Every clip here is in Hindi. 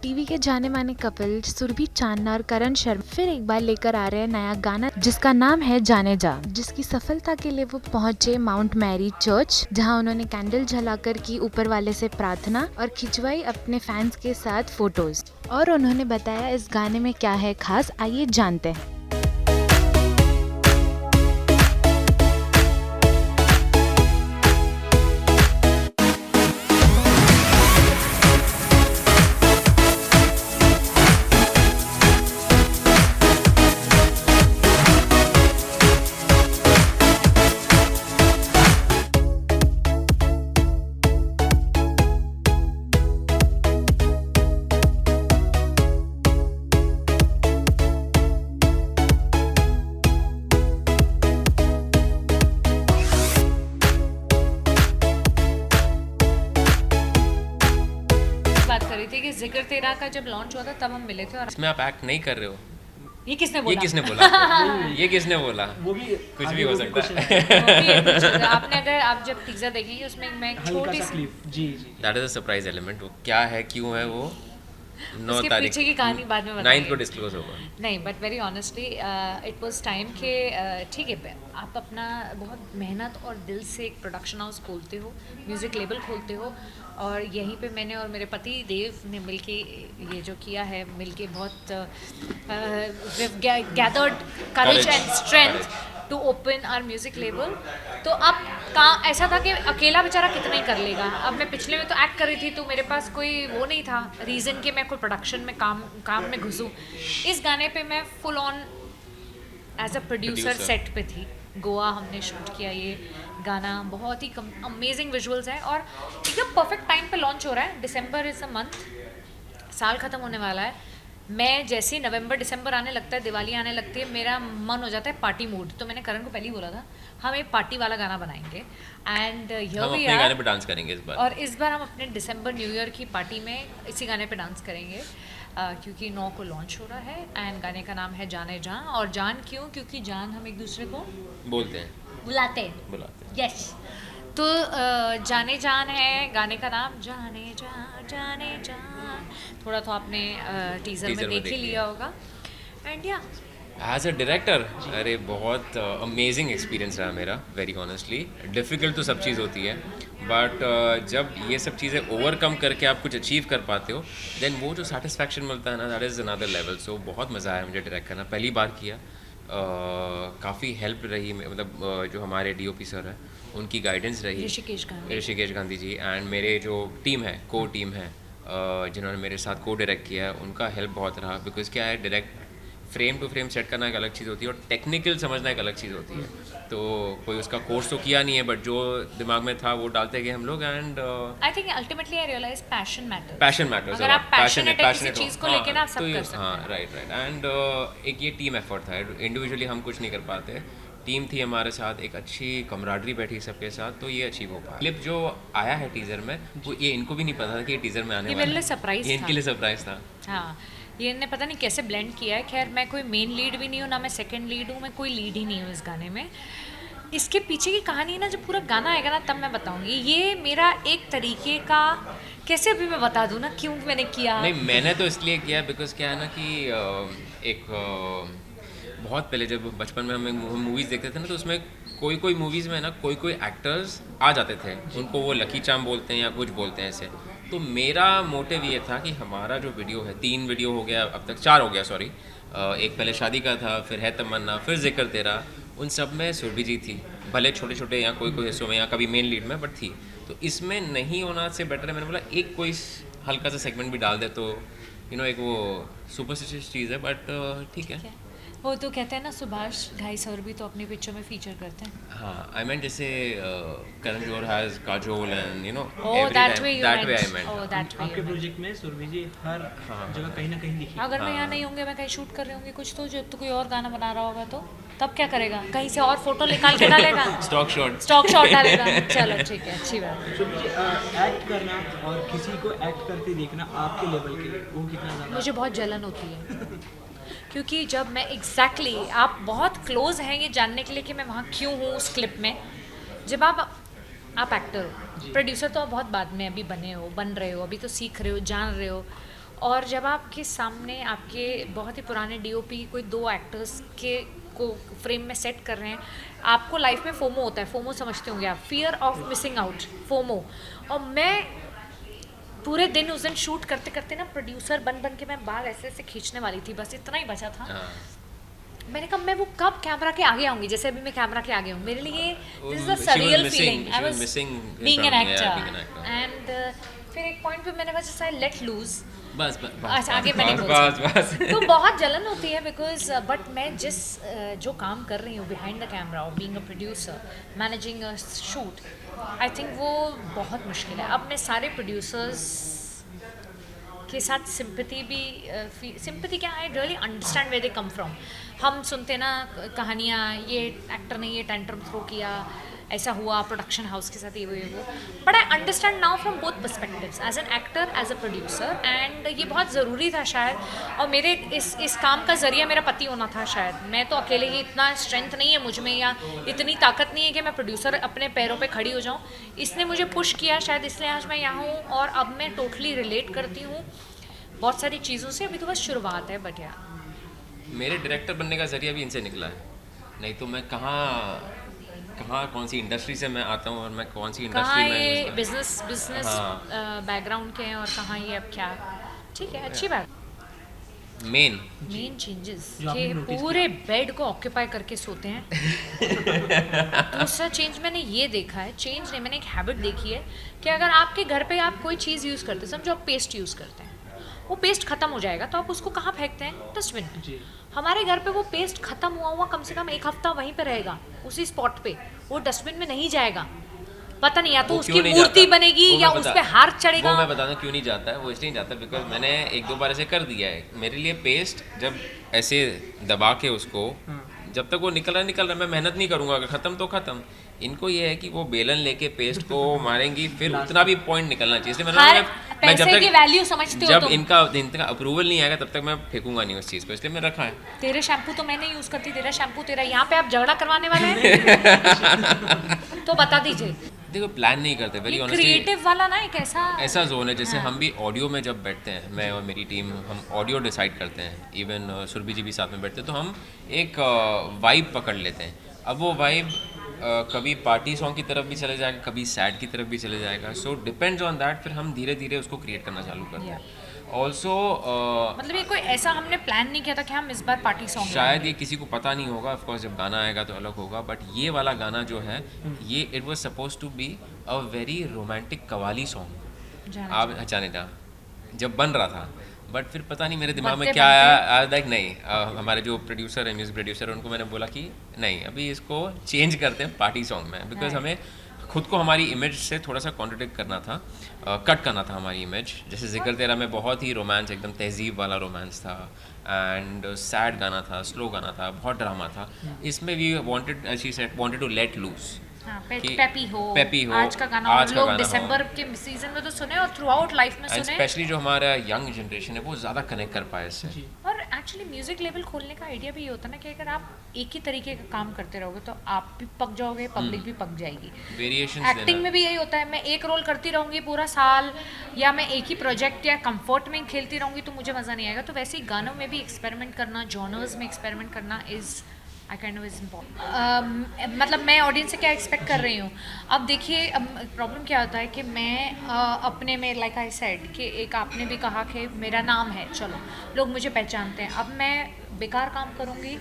टीवी के जाने माने कपल सुरभि चांदना और करण शर्मा फिर एक बार लेकर आ रहे हैं नया गाना जिसका नाम है जाने जा, जिसकी सफलता के लिए वो पहुंचे माउंट मैरी चर्च, जहां उन्होंने कैंडल जलाकर की ऊपर वाले से प्रार्थना और खिंचवाई अपने फैंस के साथ फोटोज। और उन्होंने बताया इस गाने में क्या है खास, आइए जानते हैं। बात कर रही थी कि जिक्र तेरा का जब लॉन्च हुआ था तब हम मिले थे और इसमें आप एक्ट नहीं कर रहे हो। ये किसने बोला? ये किसने बोला? वो भी कुछ भी हो सकता है। आपने अगर आप जब टीजर देखेंगे उसमें मैं एक छोटी सी क्लिप जी that is a surprise element. वो क्या है, क्यों है, वो 9 उसके तारीख पीछे की कहानी बाद में 9 को बताएंगे। डिस्क्लोज होगा। नहीं, but very honestly it was time के ठीक है, आप अपना बहुत मेहनत और दिल से एक प्रोडक्शन हाउस खोलते हो, म्यूज़िक लेबल खोलते हो, और यहीं पे मैंने और मेरे पति देव ने मिलके ये जो किया है, मिलके बहुत gathered courage and strength to open our music label. तो अब ऐसा था कि अकेला बेचारा कितना ही कर लेगा। अब मैं पिछले में तो एक्ट कर रही थी तो मेरे पास कोई वो नहीं था रीज़न कि मैं कोई प्रोडक्शन में काम में घुसूँ। इस गाने पे मैं full on as a producer set पे थी। गोवा हमने शूट किया ये गाना, बहुत ही अमेजिंग विजुअल्स हैं और एकदम परफेक्ट टाइम पे लॉन्च हो रहा है। दिसंबर इज़ अ मंथ, साल ख़त्म होने वाला है। मैं जैसे ही नवंबर दिसंबर आने लगता है, दिवाली आने लगती है, मेरा मन हो जाता है पार्टी मूड। तो मैंने करण को पहले ही बोला था हम एक पार्टी वाला गाना बनाएंगे एंड हम अपने गाने पे डांस करेंगे इस बार। और इस बार हम अपने दिसंबर न्यू ईयर की पार्टी में इसी गाने पे डांस करेंगे क्योंकि 9 को लॉन्च हो रहा है एंड गाने का नाम है जाने जा। और जान क्यों? क्योंकि जान हम एक दूसरे को बोलते हैं, बुलाते हैं। यस, तो जाने जान है गाने का नाम, जाने जा जाने जान। थोड़ा तो आपने टीजर में देख ही लिया होगा। एंड या एज अ डायरेक्टर, अरे बहुत अमेजिंग एक्सपीरियंस रहा मेरा। वेरी ऑनेस्टली डिफ़िकल्ट तो सब चीज़ होती है, बट जब ये सब चीज़ें ओवरकम करके आप कुछ अचीव कर पाते हो, देन वो जो सेटिस्फैक्शन मिलता है ना, दैट इज़ अनदर लेवल। सो बहुत मज़ा आया मुझे डायरेक्ट करना, पहली बार किया। काफ़ी हेल्प रही, मतलब जो हमारे DOP सर है उनकी गाइडेंस रही, ऋषिकेश गांधी जी, एंड मेरे जो टीम है, को टीम है जिन्होंने मेरे साथ को डायरेक्ट किया है, उनका हेल्प बहुत रहा। बिकॉज क्या है, direct frame to frame set करना एक अलग चीज़ होती है और टेक्निकल समझना एक अलग चीज़ होती है। तो कोई उसका कोर्स तो किया नहीं है, बट जो दिमाग में था वो डालते गए हम लोग। And I think ultimately I realise passion matters. अगर आप पैशनेट है किसी चीज़ को लेके ना, आप सब कर सकते हैं। हाँ, राइट। एंड एक ये टीम एफर्ट था, इंडिविजुअली हम कुछ नहीं कर पाते। टीम थी हमारे साथ, एक अच्छी कमराडरी बैठी सबके साथ, तो ये अचीव हो पाया। क्लिप जो आया है टीजर में, वो ये इनको भी नहीं पता था कि ये टीजर में आने वाला है। मेरे लिए सरप्राइज था, इनके लिए सरप्राइज था। हाँ, ये इन्हें पता नहीं कैसे ब्लेंड किया है। खैर, मैं कोई मेन लीड भी नहीं हूँ, ना मैं सेकंड लीड हूँ, मैं कोई लीड ही नहीं हूँ इस गाने में। इसके पीछे की कहानी ना, जब पूरा गाना आएगा ना तब मैं बताऊंगी। ये मेरा एक तरीके का, कैसे अभी मैं बता दूँ ना क्यों मैंने किया। नहीं, मैंने तो इसलिए किया बिकॉज क्या है ना कि एक बहुत पहले जब बचपन में हम मूवीज़ देखते थे ना, तो उसमें कोई मूवीज़ में ना कोई एक्टर्स आ जाते थे, उनको वो लकी चार्म बोलते हैं या कुछ बोलते हैं ऐसे। तो मेरा मोटिव ये था कि हमारा जो वीडियो है, 3 वीडियो हो गया, अब तक 4 हो गया, सॉरी। एक पहले शादी का था, फिर है तमन्ना, फिर जिक्र तेरा। उन सब में सुरभि जी थी, भले छोटे छोटे या कोई हिस्सों में या कभी मेन लीड में, बट थी। तो इसमें नहीं होना से बेटर है, मैंने बोला एक कोई हल्का सा सेगमेंट भी डाल दे तो एक वो सुपरस्टिशियस चीज़ है, बट ठीक है। वो तो कहते हैं ना, सुभाष घाई सर भी तो अपनी पिक्चर में फीचर करते हैं। हाँ, आई मीन जैसे Karan Johar has Kajol and that way I meant. आपके प्रोजेक्ट में सुरभि जी हर जगह कहीं ना कहीं दिखी। अगर मैं यहाँ नहीं होंगे, मैं कहीं शूट कर रही होंगी कुछ, तो जब तो कोई और गाना बना रहा होगा तो तब क्या करेगा? कहीं से और फोटो निकाल के डालेगा, स्टॉक शॉट डालेगा। चलो ठीक है, अच्छी बात है। सुरभि जी, एक्ट करना और किसी को एक्ट करते देखना आपके लेवल के, वो कितना ज़्यादा? मुझे बहुत जलन होती है क्योंकि जब मैं एग्जैक्टली आप बहुत क्लोज हैं ये जानने के लिए कि मैं वहाँ क्यों हूँ उस क्लिप में। जब आप एक्टर हो, प्रोड्यूसर तो आप बहुत बाद में अभी बन रहे हो, अभी तो सीख रहे हो, जान रहे हो, और जब आपके सामने आपके बहुत ही पुराने डीओपी कोई 2 एक्टर्स के को फ्रेम में सेट कर रहे हैं, आपको लाइफ में फोमो होता है, फोमो समझते होंगे आप, fear of missing out, FOMO. और मैं पूरे दिन उस दिन शूट करते करते ना प्रोड्यूसर बन के मैं बाल ऐसे ऐसे खींचने वाली थी, बस इतना ही बचा था। मैंने कहा मैं वो कब कैमरा के आगे आऊंगी, जैसे अभी मैं कैमरा के आगे हूँ, मेरे लिए this is a surreal feeling, I was being an actor. And फिर एक पॉइंट पे मैंने बस लेट लूज, बस अच्छा आगे मैंने बस तो बहुत जलन होती है बिकॉज बट मैं जिस जो काम कर रही हूँ बिहाइंड द कैमरा और being a producer, managing a shoot, I think वो बहुत मुश्किल है। अब मैं सारे प्रोड्यूसर्स के साथ सिंपैथी भी सिंपैथी क्या, I really understand where they come from. हम सुनते ना कहानियाँ, ये एक्टर ने ये टेंट्रम थ्रो किया, ऐसा हुआ प्रोडक्शन हाउस के साथ, ये वो, but I understand now from both perspectives, as an actor, as a producer, and ये बहुत ज़रूरी था शायद। और मेरे इस काम का ज़रिया मेरा पति होना था शायद। मैं तो अकेले ही, इतना स्ट्रेंथ नहीं है मुझ में या इतनी ताकत नहीं है कि मैं प्रोड्यूसर अपने पैरों पे खड़ी हो जाऊँ। इसने मुझे पुश किया शायद, इसलिए आज मैं यहाँ हूँ और अब मैं टोटली रिलेट करती हूँ बहुत सारी चीज़ों से। अभी तो बस शुरुआत है, बट यार मेरे डायरेक्टर बनने का जरिया भी इनसे निकला है, नहीं तो मैं कहाँ कौन सी इंडस्ट्री से मैं आता हूँ और मैं कौन सी इंडस्ट्री कहाँ में ये बिजनेस बैकग्राउंड के हैं और कहाँ ये अब क्या, ठीक है, अच्छी बात। मेन चेंजेस जो आपने कि notice पूरे बेड को ऑक्यूपाई करके सोते हैं। दूसरा चेंज मैंने ये देखा है, चेंज नहीं, मैंने एक हैबिट देखी है कि अगर आपके घर पे आप कोई चीज़ यूज़ करते हैं, समझो आप पेस्ट यूज़ करते हैं, वो पेस्ट खत्म हो जाएगा तो आप उसको कहाँ फेंकते हैं, डस्टबिन में। जी। हमारे घर पे वो पेस्ट खत्म हुआ कम से कम 1 हफ्ता वहीं पे रहेगा, उसी स्पॉट पे, वो डस्टबिन में नहीं जाएगा। पता नहीं, या तो उसकी मूर्ति बनेगी या उस पे हार चढ़ेगा। वो मैं बता दूं क्यों नहीं जाता है, वो इसलिए नहीं जाता बिकॉज मैंने 1-2 बार ऐसे कर दिया है। मेरे लिए पेस्ट जब ऐसे दबा के उसको, जब तक वो निकल रहा मैं मेहनत नहीं करूंगा, अगर खत्म तो खत्म। इनको ये है कि वो बेलन लेके पेस्ट को मारेंगी, फिर उतना भी पॉइंट निकलना चाहिए। इसलिए मैं जब पैसे तक की वैल्यू समझते हो जब तुम। इनका अप्रूवल नहीं आएगा तब तक मैं फेंकूंगा नहीं उस चीज़ को, इसलिए मैं रखा है। तेरे शैम्पू तो मैं नहीं यूज करती, तेरा शैम्पू तेरा, यहाँ पे आप झगड़ा करवाने वाले हैं तो बता दीजिए। देखो प्लान नहीं करते, वेरी ऑनेस्टली क्रिएटिव वाला ना एक ऐसा जोन है। जैसे हम भी ऑडियो में जब बैठते हैं, मैं और मेरी टीम, हम ऑडियो डिसाइड करते हैं, इवन सुरभि जी भी साथ में बैठते हैं, तो हम एक वाइब पकड़ लेते हैं। अब वो वाइब कभी पार्टी सॉन्ग की तरफ भी चले जाएगा, कभी सैड की तरफ भी चले जाएगा, सो डिपेंड्स ऑन दैट। फिर हम धीरे धीरे उसको क्रिएट करना चालू करते हैं। ऑल्सो मतलब ये कोई ऐसा हमने प्लान नहीं किया था कि हम इस बार पार्टी सॉन्ग, शायद ये किसी को पता नहीं होगा, ऑफ कोर्स जब गाना आएगा तो अलग होगा, बट ये वाला गाना जो है ये it was suppose to be a very romantic qawwali song. आप जाने था जब बन रहा था, बट फिर पता नहीं मेरे दिमाग में क्या आया, लाइक नहीं, हमारे जो प्रोड्यूसर है, म्यूजिक प्रोड्यूसर, उनको मैंने बोला कि नहीं अभी इसको चेंज करते हैं पार्टी सॉन्ग में, बिकॉज हमें खुद को हमारी इमेज से थोड़ा सा कॉन्ट्रडिक्ट करना था, कट करना था हमारी इमेज। जैसे जिक्र तेरा में बहुत ही रोमांस, एकदम तहजीब वाला रोमांस था, एंड सैड गाना था, स्लो गाना था, बहुत ड्रामा था। इसमें we wanted, as she said, wanted to let loose, peppy हो आज का गाना। आज का लोग गाना दिसंबर के सीजन में तो सुने और थ्रू आउट लाइफ में सुने, स्पेशली जो हमारा यंग जनरेशन है वो ज़्यादा कनेक्ट कर पाए इससे। और एक्चुअली म्यूजिक लेवल खोलने का आइडिया भी ये होता है ना कि अगर आप एक ही तरीके का काम करते रहोगे तो आप भी पक जाओगे, पब्लिक भी पक जाएगी। वेरिएशन एक्टिंग में भी यही होता है, मैं एक रोल करती रहूंगी पूरा साल, या मैं एक ही प्रोजेक्ट या कंफर्ट में खेलती रहूंगी तो मुझे मज़ा नहीं आएगा। तो वैसे ही गानों में भी एक्सपेरिमेंट करना, जॉनर्स में एक्सपेरिमेंट करना is I kind of is important. मतलब मैं ऑडियंस से क्या एक्सपेक्ट कर रही हूँ। अब देखिए, अब प्रॉब्लम क्या होता है कि मैं अपने में, लाइक आई सेड, कि एक आपने भी कहा कि मेरा नाम है, चलो लोग मुझे पहचानते हैं। अब मैं बेकार काम करूँगी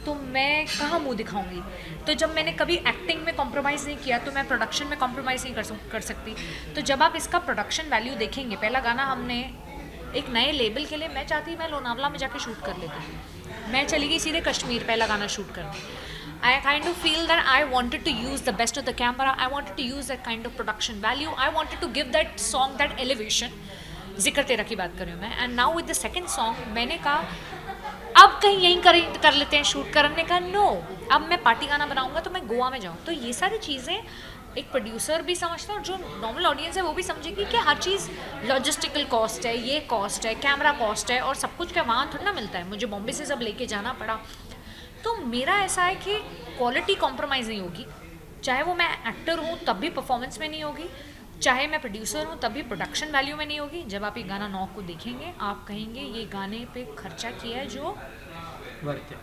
तो मैं कहाँ मुंह दिखाऊंगी। तो जब मैंने कभी एक्टिंग में कॉम्प्रोमाइज़ नहीं किया तो मैं प्रोडक्शन में कॉम्प्रोमाइज़ नहीं कर सकती। तो जब आप इसका प्रोडक्शन वैल्यू देखेंगे, पहला गाना हमने एक नए लेबल के लिए, मैं चाहती मैं लोनावला में जाके शूट कर लेती, मैं चली गई सीधे कश्मीर पहला गाना शूट करने। I kind of feel that I wanted to use the best of the camera, I wanted to use that kind of production value, I wanted to give that song that elevation। जिक्र तेरा की बात कर रही हूँ मैं। And now with the second song मैंने कहा अब कहीं यहीं कर लेते हैं शूट करने का। नो, अब मैं पार्टी गाना बनाऊंगा तो मैं गोवा में जाऊँ। तो ये सारी चीज़ें एक प्रोड्यूसर भी समझता है और जो नॉर्मल ऑडियंस है वो भी समझेगी कि हर चीज़ लॉजिस्टिकल कॉस्ट है, ये कॉस्ट है, कैमरा कॉस्ट है, और सब कुछ क्या वहाँ थोड़ा ना मिलता है। मुझे बॉम्बे से सब लेके जाना पड़ा। तो मेरा ऐसा है कि क्वालिटी कॉम्प्रोमाइज़ नहीं होगी, चाहे वो मैं एक्टर हूँ तब भी परफॉर्मेंस में नहीं होगी, चाहे मैं प्रोड्यूसर हूँ तब भी प्रोडक्शन वैल्यू में नहीं होगी। जब आप ये गाना 9 को देखेंगे आप कहेंगे ये गाने पे खर्चा किया है जो वर्थ है।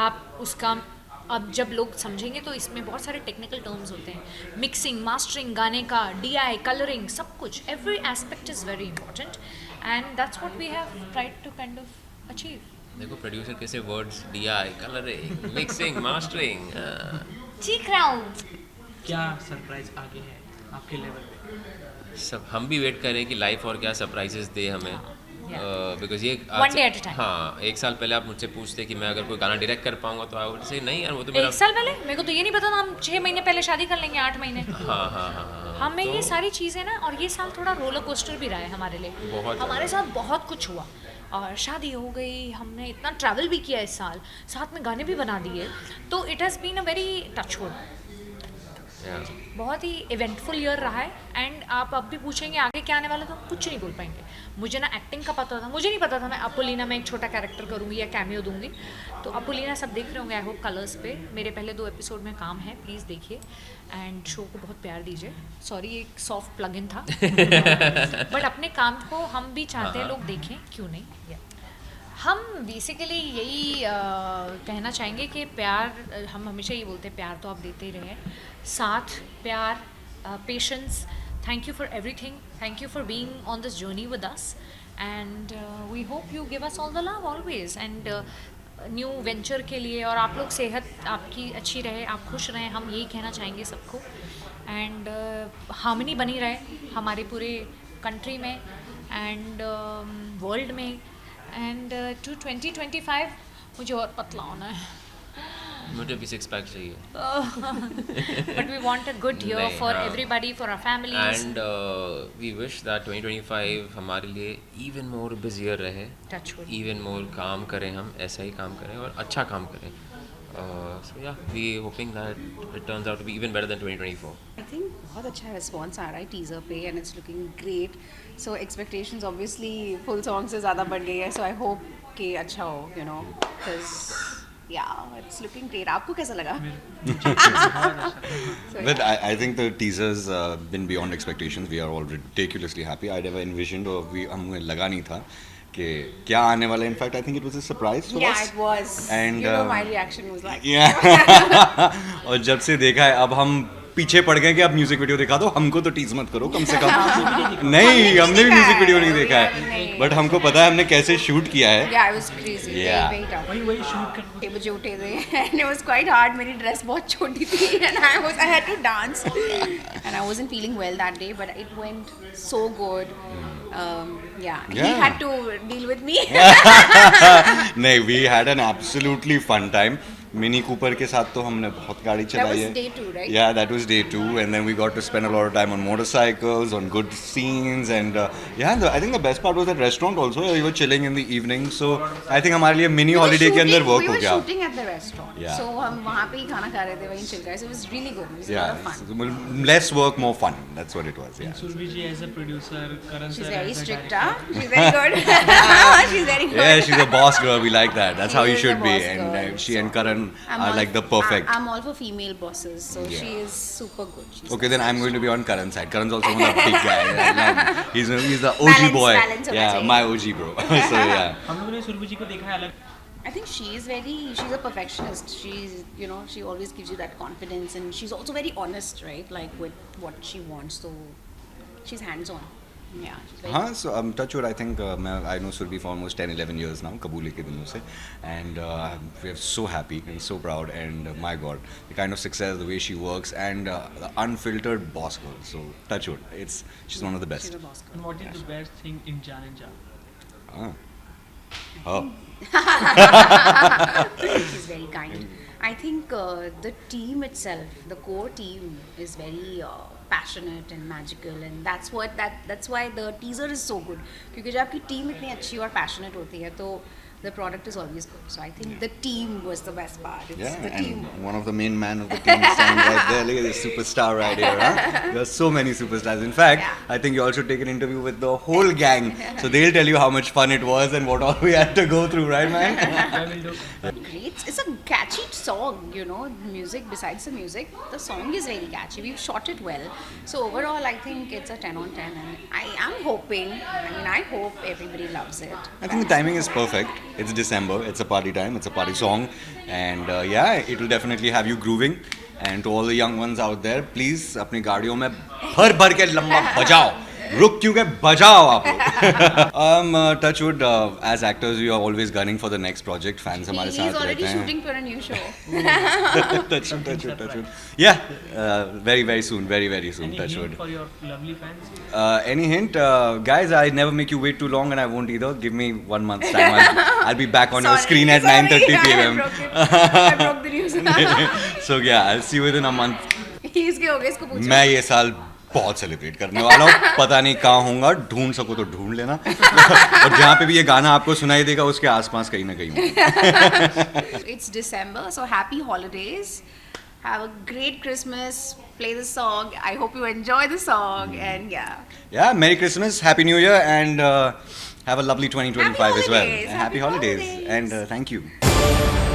आप उसका, अब जब लोग समझेंगे तो इसमें बहुत सारे टेक्निकल टर्म्स होते हैं, मिक्सिंग मास्टरिंग गाने का, डीआई कलरिंग, सब कुछ, every aspect is very important and that's what we have tried to kind of achieve. देखो प्रोड्यूसर कैसे words, DI colouring mixing mastering, चीख रहा हूँ। क्या सरप्राइज आगे है आपके लेवल पे? सब हम भी वेट कर रहे हैं कि लाइफ और क्या सरप्राइजेस दे हमें, बिकॉज ये One day at a time. हाँ, एक साल पहले आप मुझसे पूछते कि मैं अगर कोई गाना डायरेक्ट कर पाऊंगा तो आई वुड से नहीं यार, वो तो मेरा। एक साल पहले मेरे को तो ये नहीं पता था, हम 6 महीने पहले शादी कर लेंगे, 8 महीने। हाँ हाँ हाँ हाँ, हमें ये सारी चीज़ें ना, और ये साल थोड़ा रोलर कोस्टर भी रहा है हमारे लिए, बहुत हमारे साथ बहुत कुछ हुआ और शादी हो गई, हमने इतना ट्रैवल भी किया इस साल, साथ में गाने भी बना दिए, तो it has been a very touch wood, yeah. बहुत ही इवेंटफुल ईयर रहा है। एंड आप अब भी पूछेंगे आगे क्या आने वाला, तो कुछ नहीं बोल पाएंगे। मुझे ना एक्टिंग का पता था, मुझे नहीं पता था मैं अपोलिना में एक छोटा कैरेक्टर करूँगी या कैमियो दूंगी, तो अपोलिना सब देख रहे होंगे आई होप कलर्स पे, मेरे पहले 2 एपिसोड में काम है, प्लीज़ देखिए एंड शो को बहुत प्यार दीजिए। सॉरी एक सॉफ्ट प्लग इन था बट अपने काम को हम भी चाहते हैं लोग देखें, क्यों नहीं। हम बेसिकली यही कहना चाहेंगे कि प्यार, हम हमेशा ये बोलते हैं प्यार तो आप देते ही रहे, साथ, प्यार, patience, thank you for everything, thank you for being on this journey with us and we hope you give us all the love always and new venture के लिए, और आप लोग सेहत आपकी अच्छी रहे, आप खुश रहें, हम यही कहना चाहेंगे सबको एंड हार्मनी बनी रहे हमारे पूरे कंट्री में एंड वर्ल्ड में एंड टू 2025 मुझे और पतला होना है मुझे भी 6 पैक चाहिए, but we want a good year नहीं, for हाँ. everybody, for our families. And we wish that 2025 हमारे लिए इवन मोर बिजियर रहे, Touch wood. इवन मोर काम करें, हम ऐसा ही काम करें और अच्छा काम करें। So yeah we hoping that it turns out to be even better than 2024। I think बहुत अच्छा रिस्पॉन्स आ रहा है टीज़र पे and it's looking great, so expectations obviously full song से ज़्यादा बढ़ गई है, सो आई होप कि अच्छा हो, यू नो, बिकॉज या इट्स लुकिंग ग्रेट। आपको कैसा लगा? But I think the teaser's been beyond expectations. We are all ridiculously happy. I never envisioned, or हमें लगा नहीं था कि क्या आने वाला है. In fact, I think it was a surprise for Yeah, us. it was. And You know, my reaction was like, yeah. और जब से देखा है अब हम पीछे पड़ गए कि आप म्यूजिक वीडियो दिखा दो, हमको तो टीज मत करो कम से कम। नहीं, हमने भी म्यूजिक वीडियो नहीं देखा है, बट हमको पता है हमने कैसे शूट किया है। yeah, it was crazy. Yeah. Very tough. वही शूट कर 8 बजे उठे थे and it was quite hard. मेरी ड्रेस बहुत छोटी थी and I had to dance and I wasn't feeling well that day, but it went so good. Yeah, he Yeah. had to deal with me. नहीं, we had an absolutely fun time. Mini Cooper के साथ तो हमने बहुत गाड़ी चलाई है। was day 2, right? Yeah, that was day 2, and then we got to spend a lot of time on motorcycles, on good scenes, and yeah, I think the best part was that restaurant also. We were chilling in the evening, so I think हमारे लिए mini holiday के अंदर work हो We were गया। shooting at the restaurant, Yeah. so हम वहाँ पे ही खाना खा रहे थे, वहीं chill कर रहे थे. It was really good. It was a lot of fun. Yeah, less work, more fun. That's what it was. Yeah. Surabhi ji as a producer, Karan She's sir very as a strict, director. huh? She's very good. She's very good. Yeah, she's a boss girl. We like that. That's how She you is a should be. boss And girl, she and Karan I'm are all- like the perfect. I'm all for female bosses, so Yeah. she is super good. She's Okay, then I'm going to be on Karan's side. Karan's also one of the big guy. I love him. He's the OG Balance- boy. balance होना Yeah, चाहिए. my OG bro. So yeah. हम लोगों ने सुरभि जी को देखा है अलग। I think she's a perfectionist. She's, you know, she always gives you that confidence, and she's also very honest, right? Like with what she wants, so she's hands-on. Yeah, she's very हाँ, so touch wood, I think I know Surbhi for almost 10-11 years now, Kabuli के दिनों से, and we are so happy and so proud, and my God, the kind of success, the way she works, and the unfiltered boss girl. So touch wood, she's one of the best. she's a boss girl. And what is the best thing in Jaan and Jaan? Oh. She's very kind. I think the team itself, the core team, is very passionate and magical, and that's why the teaser is so good. क्योंकि जब आपकी टीम इतनी अच्छी और passionate होती है, तो the product is always good. So I think the team was the best part. It's Yeah, the team. and one of the main man of the team is standing right there. Look at this superstar right here. Huh? There are so many superstars. In fact, Yeah. I think you all should take an interview with the whole gang. So they'll tell you how much fun it was and what all we had to go through, right, man? I will do. Great. It's a catchy song, you know. Music, besides the music, the song is very catchy. We've shot it well. So overall, I think it's a 10 on 10, and I am hoping. I hope everybody loves it. I think the timing is perfect. It's December. It's a party time. It's a party song, and yeah, it will definitely have you grooving. And to all the young ones out there, please अपनी गाड़ियों में भर भर के लंबा बजाओ. रुक क्यों के बजाओ आप लोग. Touchwood, as actors, we are always gunning for the next project. Fans हमारे He's साथ already रहते हैं. shooting for a new show. Touchwood. Yeah, very, very soon. Very, very soon. Any Touchwood. hint for your lovely fans? Any hint? Guys, I never make you wait too long, and I won't either. Give me 1 month's time. I'll be back on your screen at 9:30 p.m. I broke the news. So yeah, I'll see you within a month. He's के हो गए इसको पूछो. मैं ये साल बहुत सेलिब्रेट करने वाला हूँ. पता नहीं कहाँ होऊंगा. ढूंढ सको तो ढूंढ लेना. और जहाँ पे भी ये गाना आपको सुनाई देगा उसके आसपास कहीं ना कहीं होगा. It's December, so happy holidays. Have a great Christmas. Play the song. I hope you enjoy the song. And yeah. Yeah, Merry Christmas, Happy New Year, and have a lovely 2025 as well. holidays, Happy happy holidays, holidays. and thank you.